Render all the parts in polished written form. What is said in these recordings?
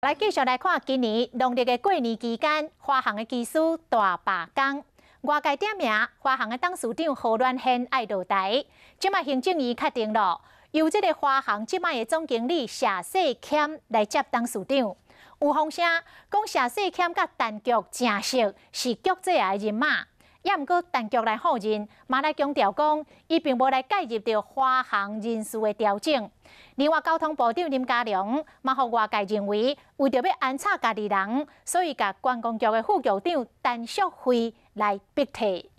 来继续来看今年农历的过年期间，华航的机师大罢工。外界点名，华航的董事长何阮宪爱落台。即卖行政院确定了，由这个华航即卖的总经理谢世谦来接董事长。有风声讲谢世谦甲陈局正熟，是局这的人马。也毋过陈局来后任，嘛来强调讲，伊并无来介入到华航人事的调整。另外，交通部长林佳龙嘛，互外界认为，为着要安插家己人，所以甲观光局的副局长陈淑慧来逼退。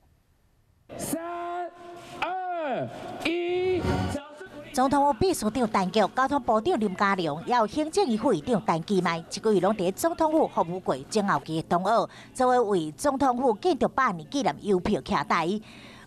3、2、1。总统府秘书长陈局、交通部长林佳龙，也有行政院副院长陈其迈，一个月拢伫总统府服务过前后期的同学，作为总统府建筑100年纪念邮票徛台。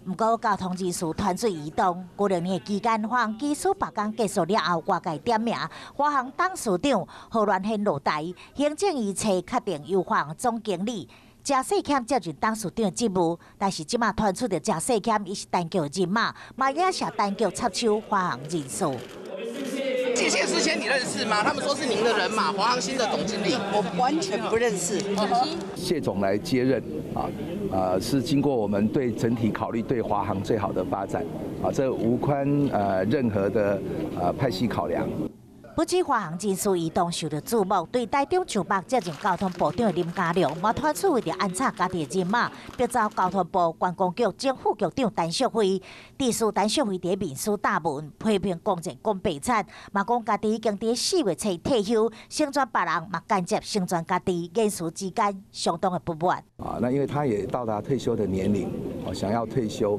不过，交通人事团队移动，过2年的期间，华航机师罢工结束了后，外界点名华航董事长何阮宪落台，行政院确定由华航总经理谢世谦接任董事长的职务。但是即马传出的谢世谦伊是陈局的人马，嘛也是陈局插手华航人事。谢世谦你认识吗？他们说是您的人马，华航新的总经理，我完全不认识。谢总来接任是经过我们对整体考虑，对华航最好的发展这无关任何的派系考量。不止华航人事移动受到注目，对台中上北接任交通部长的林佳龙，嘛传出为着安插家己的人马，要遭交通部观光局前副局长陈淑慧。地事陈淑慧伫面书答问，批评公正讲白惨，嘛讲家己已经伫4月初退休，成全别人，嘛间接成全家己，言辞之间相当的不满。那因为他也到达退休的年龄，想要退休。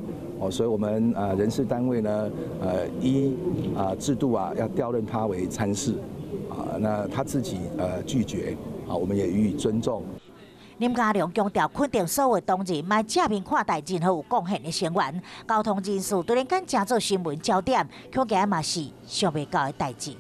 所以我们人事单位呢，依制度要调任他为参事，那他自己拒绝，我们也予以尊重。林佳龙强调肯定所有同仁，卖正面看待任何有贡献的成员。交通人事突然间成做新闻焦点，恐惊嘛是想袂到的代志。